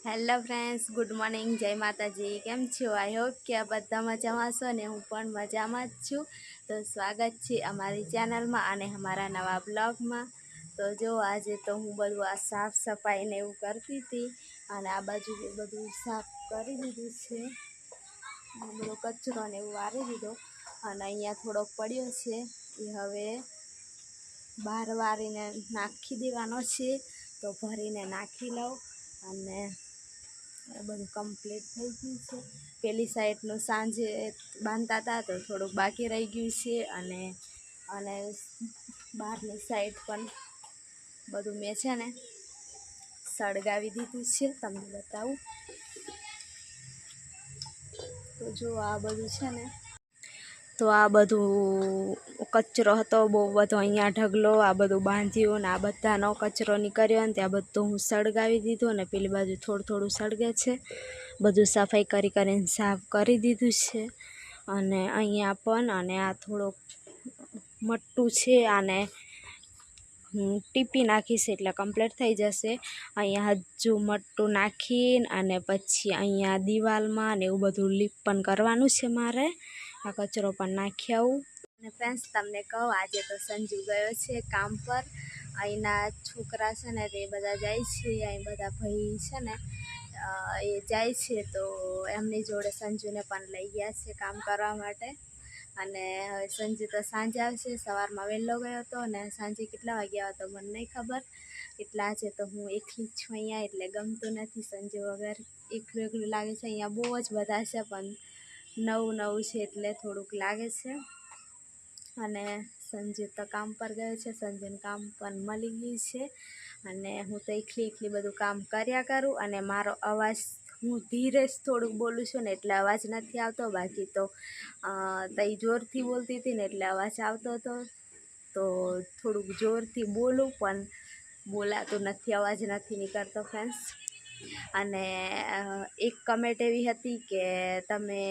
Hello friends, good morning, જય માતાજી. કેમ છો? આઈ હોપ કે આ બધા મજામાં છો ને હું પણ મજામાં જ છું. તો સ્વાગત છે અમારી ચેનલમાં અને અમારા નવા બ્લોગમાં. તો જો આજે તો હું બધું આ સાફ સફાઈ ને એવું કરતી હતી અને આ બાજુ બધું સાફ કરી દીધું છે. બધો કચરો ને એવું વારી દીધો અને અહીંયા થોડોક પડ્યો છે એ હવે બહાર વારીને નાખી દેવાનો છે. તો ભરીને નાખી લઉં અને બધું કમ્પ્લીટ થઈ ગયું છે. પેલી સાઈડનું સાંજે બાંધતા હતા તો થોડુંક બાકી રહી ગયું છે અને બહારની સાઈડ પણ બધું મેં છે ને સળગાવી દીધું છે. તમને બતાવું તો જો આ બધું છે ને, તો આ બધું કચરો હતો બહુ બધો, અહીંયા ઢગલો, આ બધું બાંધ્યું ને આ બધાનો કચરો નીકળ્યો ને ત્યાં બધું હું સળગાવી દીધું ને પેલી બાજુ થોડું થોડું સળગે છે. બધું સફાઈ કરીને સાફ કરી દીધું છે. અને અહીંયા પણ અને આ થોડોક મટ્ટું છે આને હું ટીપી નાખીશ એટલે કમ્પ્લીટ થઈ જશે. અહીંયા હજુ મટ્ટું નાખીને અને પછી અહીંયા દિવાલમાં ને એવું બધું લીપ પણ કરવાનું છે મારે. આ કચરો પણ નાખી આવું. અને ફ્રેન્ડ્સ તમને કહું, આજે તો સંજુ ગયો છે કામ પર. અહીંના છોકરા છે ને તે બધા જાય છે, અહીં બધા ભાઈ છે ને એ જાય છે તો એમની જોડે સંજુને પણ લઈ ગયા છે કામ કરવા માટે. અને હવે સંજુ તો સાંજે આવશે. સવારમાં વહેલો ગયો હતો અને સાંજે કેટલા વાગ્યા હતો મને નહીં ખબર. એટલે આજે તો હું એકલી જ છું અહીંયા, એટલે ગમતું નથી સંજુ વગર. એકલું એકલું લાગે છે. અહીંયા બહુ જ બધા છે પણ નવું નવું છે એટલે થોડુંક લાગે છે. અને સંજુ તો કામ પર ગયો છે, સંજુને કામ પણ મળી ગયું છે. અને હું તો એકલી બધું કામ કર્યા કરું. અને મારો અવાજ હું ધીરે જ થોડુંક બોલું છું ને એટલે અવાજ નથી આવતો. બાકી તો તઈ જોરથી બોલતી હતી ને એટલે અવાજ આવતો હતો. તો થોડુંક જોરથી બોલું પણ બોલાતું નથી, અવાજ નથી નીકળતો ફ્રેન્ડ્સ. અને એક કમેન્ટ એવી હતી કે તમે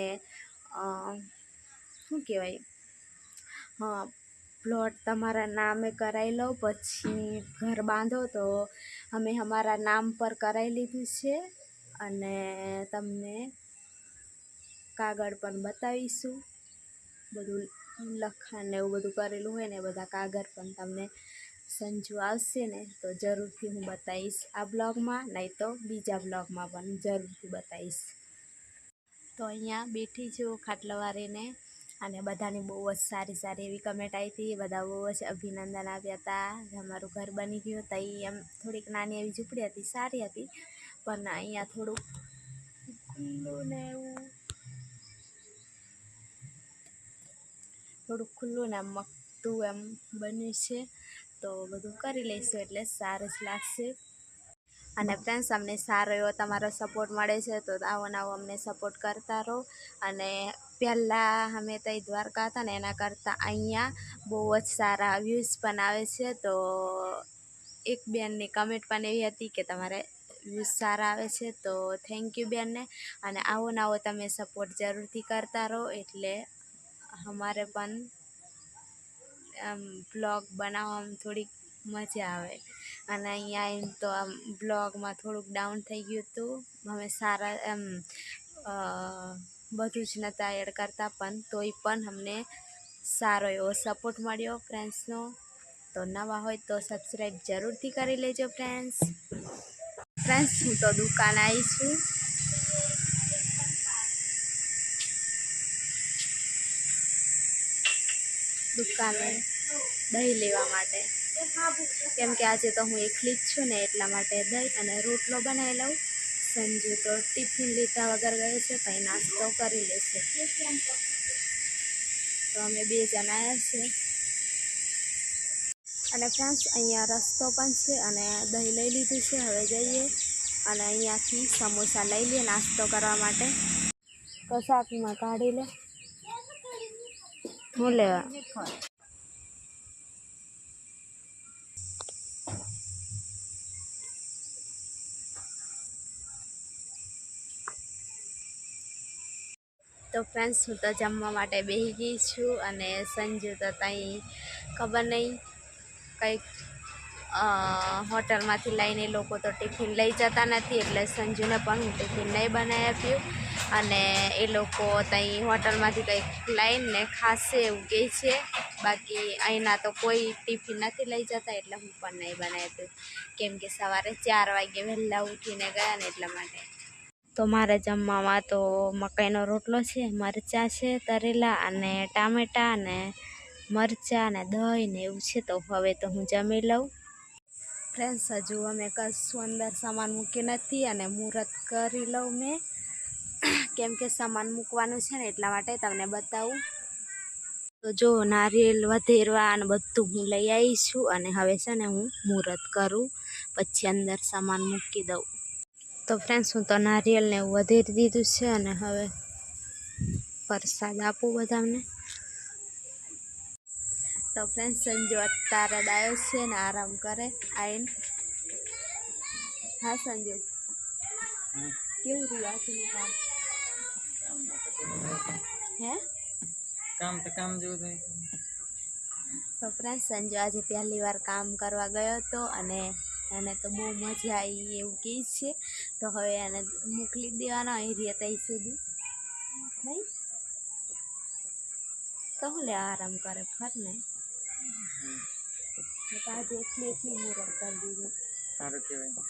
શું કહેવાય, હા, પ્લોટ તમારા નામે કરાવી લો પછી ઘર બાંધો. તો અમે અમારા નામ પર કરાવી લીધું છે અને તમને કાગળ પણ બતાવીશું. બધું લખાણ ને એવું બધું કરેલું હોય ને બધા કાગળ પણ તમને સંજુ આવશે ને તો જરૂરથી હું બતાવીશ આ બ્લોગમાં, નહીં તો બીજા બ્લોગમાં પણ જરૂરથી બતાવીશ. તો અહીંયા બેઠી છું ખાટલો વારીને અને બધાની બહુ જ સારી સારી એવી કમેન્ટ આવી હતી. બધા બહુ જ અભિનંદન આપ્યા હતા. અમારું ઘર બની ગયું તો એમ થોડીક નાની એવી ઝૂંપડી હતી, સારી હતી. પણ અહીંયા થોડુંક ખુલ્લું ને એવું, થોડુંક ખુલ્લું ને મકતું એમ બન્યું છે. તો બધું કરી લઈશું એટલે સારું જ લાગશે. અને ફ્રેન્ડ્સ, અમને સારો એવો તમારો સપોર્ટ મળે છે તો આવો નવો અમને સપોર્ટ કરતા રહો. અને પહેલાં અમે ત્યાં દ્વારકા હતા ને એના કરતાં અહીંયા બહુ જ સારા વ્યૂઝ પણ આવે છે. તો એક બેનની કમેન્ટ પણ એવી હતી કે તમારે વ્યૂઝ સારા આવે છે, તો થેન્ક યુ બેનને. અને આવો નવો તમે સપોર્ટ જરૂરથી કરતા રહો એટલે અમારે પણ બ્લોગ બનાવવામાં થોડીક મજા આવે. અને અહીંયા એમ તો આમ બ્લોગમાં થોડુંક ડાઉન થઈ ગયું હતું. અમે સારા એમ બધું જ નહોતા એડ કરતા પણ તોય પણ અમને સારો એવો સપોર્ટ મળ્યો ફ્રેન્ડ્સનો. તો નવા હોય તો સબસ્ક્રાઈબ જરૂરથી કરી લેજો ફ્રેન્ડ્સ. હું તો દુકાન આવી છું. દુકાને દહીં લેવા માટે, કેમ કે આજે તો હું એકલી જ છું ને એટલા માટે દહીં અને રોટલો બનાવી લઉં. સંજુ તો ટિફિન લીધા વગર ગયો છે, કંઈ નાસ્તો કરી લેશે. તો અમે બે જણા આવ્યા છે. અને ફ્રેન્ડ્સ, અહીંયા રસ્તો પણ છે અને દહીં લઈ લીધું છે. હવે જઈએ અને અહીંયાથી સમોસા લઈ લઈએ નાસ્તો કરવા માટે. કશાકમાં કાઢી લે, હું લેવા તો ફ્રેન્ડ્સ, હું તો જમવા માટે બેસી ગઈ છું અને સંજુ તો ત્યાં ખબર નહીં કંઈક હોટલમાંથી લઈને લોકો તો ટિફિન લઈ જતા નથી, એટલે સંજુને પણ હું ટિફિન નહીં બનાવી આપ્યું. અને એ લોકો ત્યાં હોટલમાંથી કંઈક લઈને ખાશે એવું કહે છે. બાકી અહીંના તો કોઈ ટિફિન નથી લઈ જતા, એટલે હું પણ નહીં બનાવી આપ્યું, કેમ કે સવારે 4 વાગે વહેલા ઉઠીને ગયા ને એટલા માટે. તો મારે જમવામાં તો મકાઈનો રોટલો છે, મરચાં છે તરેલા, અને ટામેટાં અને મરચાં અને દહીં ને એવું છે. તો હવે તો હું જમી લઉં. ફ્રેન્ડ્સ, હજુ અમે કશું અંદર સામાન મૂકી નથી, અને મુહૂર્ત કરી લઉં મેં, કેમ કે સામાન મૂકવાનું છે ને એટલા માટે તમને બતાવું. તો જો નારિયેલ વધેરવા અને બધું હું લઈ આવી છું, અને હવે છે ને હું મુહૂર્ત કરું, પછી અંદર સામાન મૂકી દઉં. તો ફ્રેન્ડ્સ, હું તો નારિયેલને એવું વધેરી દીધું છે, અને હવે પ્રસાદ આપું બધાને. તો ફ્રેન્ડ્સ, સંજુ અત્યારે ડાયો છે ને આરામ કરે આવીને. હા સંજુ, કેવું રહ્યું આજનું કામ? હે કામ જેવું થાય. તો ફ્રેન્ડ્સ, સંજુ આજે પહેલી વાર કામ કરવા ગયો હતો, અને એને તો બહુ મજા આવી એવું કહે છે. તો હવે એને મોકલી દેવાનો અહીં રહે ત્યાં સુધી, નહીં તો હું લે આરામ કરે ફર ને. તો આજે એકલી મુહૂર્ત કરી દીધું. સારું કહેવાય.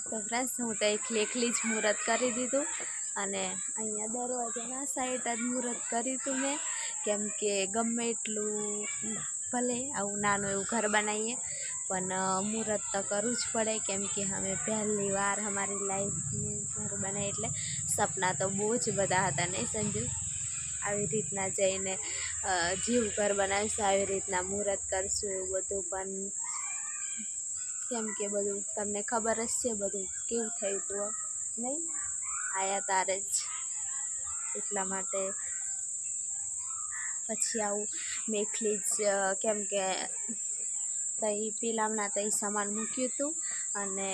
તો ફ્રેન્ડ્સ, હું તો એકલી જ મુહૂર્ત કરી દીધું, અને અહીંયા દરવાજાના સાઈડ જ મુહૂર્ત કર્યું હતું મેં, કેમ કે ગમે એટલું ભલે આવું નાનું એવું ઘર બનાવીએ, પણ મુહૂર્ત તો કરવું જ પડે, કેમ કે અમે પહેલી વાર અમારી લાઈફનું ઘર બનાવી, એટલે સપના તો બહુ જ બધા હતા નહીં સંજુ? આવી રીતના જઈને જેવું ઘર બનાવીશું આવી રીતના મુહૂર્ત કરશું એવું બધું. પણ કેમ કે બધું તમને ખબર જ છે બધું કેવું થયું હતું નહીં, આયા તારે જ, એટલા માટે પછી આવું મેખલી જ, કેમ કે તઈ પેલામના તઈ સામાન મૂક્યું હતું, અને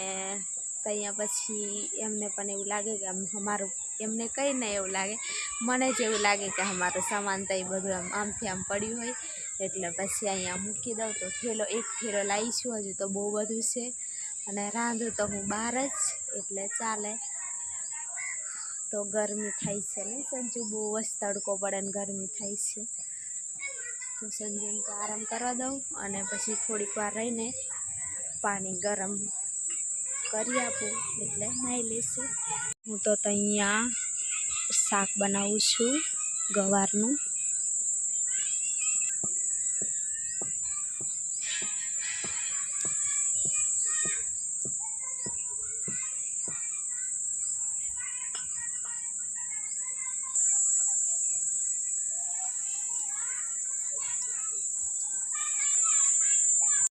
ત્યાં પછી એમને પણ એવું લાગે કે અમારું, એમને કંઈ નહીં એવું લાગે, મને જ એવું લાગે કે અમારું સામાન તઈ બધું આમથી આમ પડ્યું હોય, એટલે પછી અહીંયા મૂકી દઉં. તો એક થેલો લાવીશું, હજુ તો બહુ બધું છે, અને રાંધું તો હું બહાર જ, એટલે ચાલે. તો ગરમી થાય છે ને સંજુ, બહુ જ તડકો પડે ને ગરમી થાય છે. તો સંજુને તો આરામ કરવા દઉં, અને પછી થોડીક વાર રહીને પાણી ગરમ કરી આપું, એટલે નાહી લઈશું. હું તો અહીંયા શાક બનાવું છું ગવારનું.